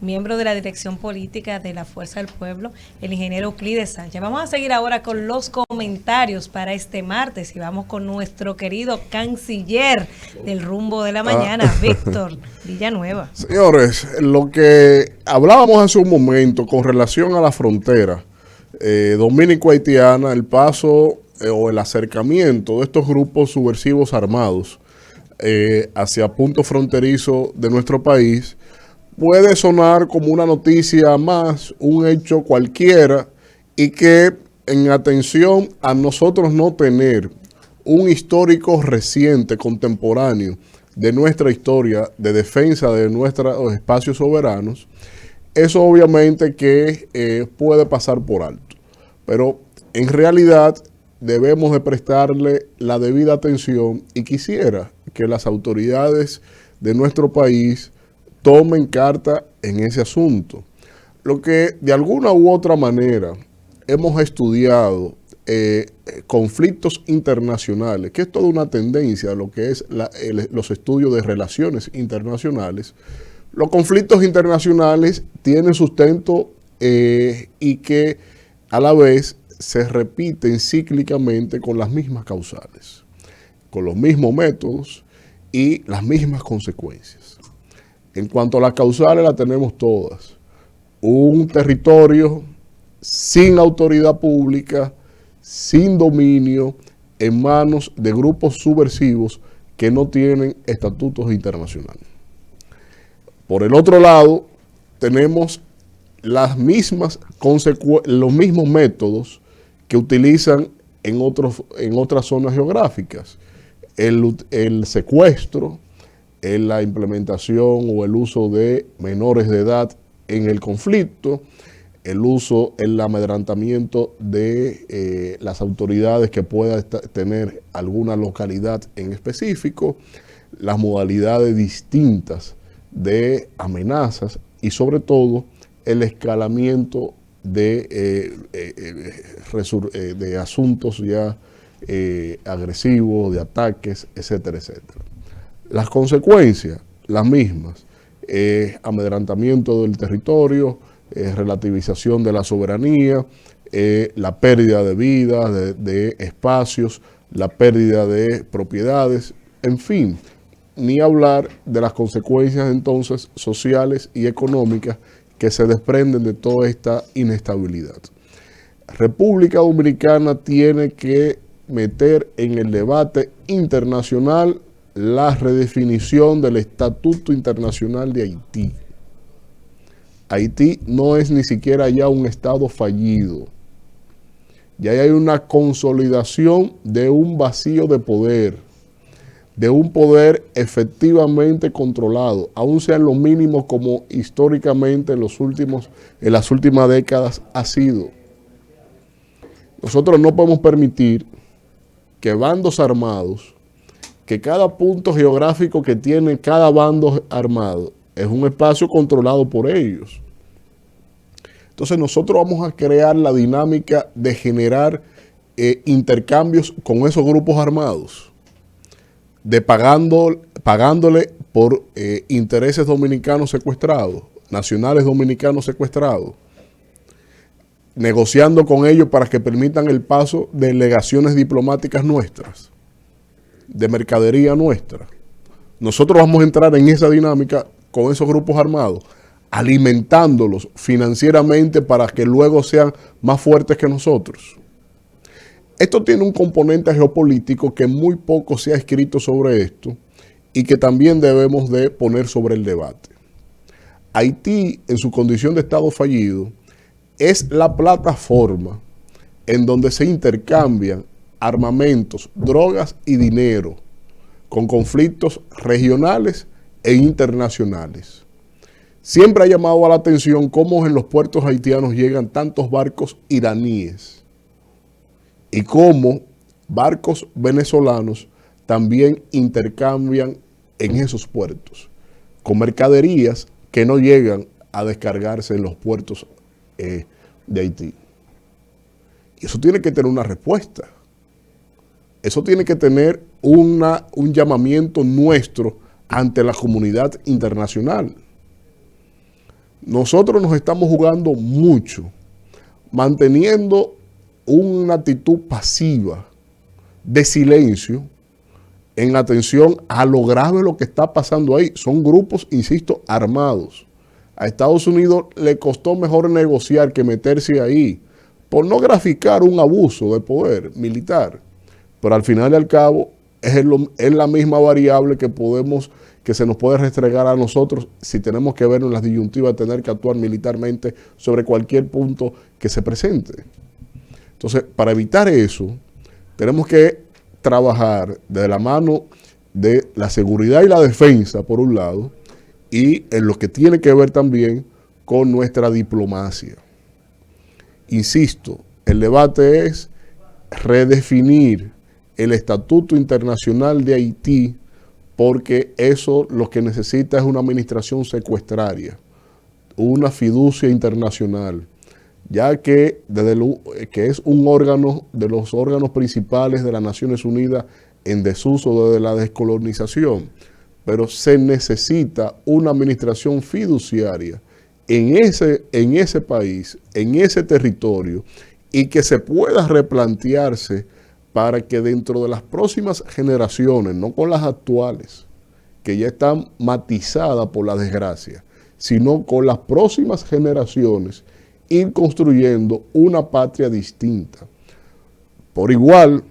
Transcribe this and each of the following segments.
miembro de la dirección política de la Fuerza del Pueblo, el ingeniero Euclides Sánchez. Vamos a seguir ahora con los comentarios para este martes y vamos con nuestro querido canciller del rumbo de la mañana, Víctor Villanueva. Señores, lo que hablábamos hace un momento con relación a la frontera dominico-haitiana, el paso o el acercamiento de estos grupos subversivos armados hacia puntos fronterizos de nuestro país, puede sonar como una noticia más, un hecho cualquiera, y que en atención a nosotros no tener un histórico reciente, contemporáneo, de nuestra historia de defensa de nuestros espacios soberanos, eso obviamente que puede pasar por alto. Pero en realidad debemos de prestarle la debida atención y quisiera que las autoridades de nuestro país tomen carta en ese asunto. Lo que de alguna u otra manera hemos estudiado conflictos internacionales, que es toda una tendencia a lo que es los estudios de relaciones internacionales. Los conflictos internacionales tienen sustento y que a la vez se repiten cíclicamente con las mismas causales, con los mismos métodos y las mismas consecuencias. En cuanto a las causales, las tenemos todas. Un territorio sin autoridad pública, sin dominio, en manos de grupos subversivos que no tienen estatutos internacionales. Por el otro lado, tenemos los mismos métodos que utilizan en otras zonas geográficas. El secuestro, la implementación o el uso de menores de edad en el conflicto, el amedrentamiento de las autoridades que pueda tener alguna localidad en específico, las modalidades distintas de amenazas y sobre todo el escalamiento de asuntos ya agresivos, de ataques, etcétera, etcétera. Las consecuencias, las mismas, amedrentamiento del territorio, relativización de la soberanía, la pérdida de vidas, de espacios, la pérdida de propiedades, en fin, ni hablar de las consecuencias entonces sociales y económicas que se desprenden de toda esta inestabilidad. República Dominicana tiene que meter en el debate internacional la redefinición del Estatuto Internacional de Haití. Haití no es ni siquiera ya un Estado fallido. Ya hay una consolidación de un vacío de poder, de un poder efectivamente controlado, aun sea en lo mínimo como históricamente en las últimas décadas ha sido. Nosotros no podemos permitir que bandos armados, que cada punto geográfico que tiene cada bando armado es un espacio controlado por ellos. Entonces nosotros vamos a crear la dinámica de generar intercambios con esos grupos armados, de pagándole por intereses dominicanos secuestrados, nacionales dominicanos secuestrados, negociando con ellos para que permitan el paso de delegaciones diplomáticas nuestras, de mercadería nuestra. Nosotros vamos a entrar en esa dinámica con esos grupos armados, alimentándolos financieramente para que luego sean más fuertes que nosotros. Esto tiene un componente geopolítico que muy poco se ha escrito sobre esto y que también debemos de poner sobre el debate. Haití, en su condición de Estado fallido, es la plataforma en donde se intercambian armamentos, drogas y dinero con conflictos regionales e internacionales. Siempre ha llamado a la atención cómo en los puertos haitianos llegan tantos barcos iraníes y cómo barcos venezolanos también intercambian en esos puertos con mercaderías que no llegan a descargarse en los puertos de Haití. Y eso tiene que tener una respuesta. Eso tiene que tener un llamamiento nuestro ante la comunidad internacional. Nosotros nos estamos jugando mucho, manteniendo una actitud pasiva de silencio en atención a lo grave lo que está pasando ahí. Son grupos, insisto, armados. A Estados Unidos le costó mejor negociar que meterse ahí por no graficar un abuso de poder militar. Pero al final y al cabo es la misma variable que se nos puede restregar a nosotros si tenemos que ver en las disyuntivas de tener que actuar militarmente sobre cualquier punto que se presente. Entonces, para evitar eso, tenemos que trabajar de la mano de la seguridad y la defensa, por un lado, y en lo que tiene que ver también con nuestra diplomacia. Insisto, el debate es redefinir el Estatuto Internacional de Haití, porque eso lo que necesita es una administración secuestraria, una fiducia internacional, ya que, que es un órgano de los órganos principales de las Naciones Unidas en desuso desde la descolonización, pero se necesita una administración fiduciaria en ese país, en ese territorio, y que se pueda replantearse para que dentro de las próximas generaciones, no con las actuales, que ya están matizadas por la desgracia, sino con las próximas generaciones, ir construyendo una patria distinta. Por igual,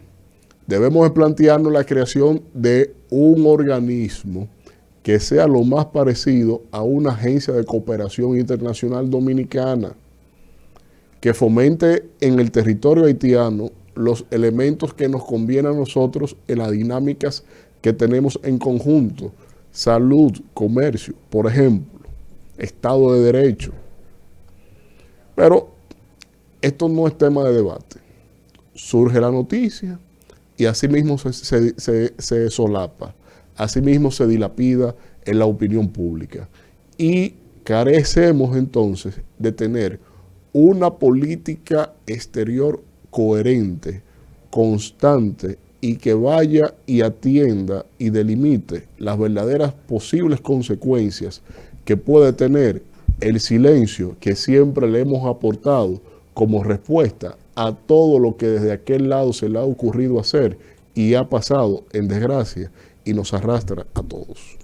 debemos plantearnos la creación de un organismo que sea lo más parecido a una agencia de cooperación internacional dominicana, que fomente en el territorio haitiano los elementos que nos convienen a nosotros en las dinámicas que tenemos en conjunto: salud, comercio, por ejemplo, Estado de Derecho. Pero esto no es tema de debate. Surge la noticia y así mismo se solapa, así mismo se dilapida en la opinión pública. Y carecemos entonces de tener una política exterior coherente, constante, y que vaya y atienda y delimite las verdaderas posibles consecuencias que puede tener el silencio que siempre le hemos aportado como respuesta a todo lo que desde aquel lado se le ha ocurrido hacer y ha pasado en desgracia y nos arrastra a todos.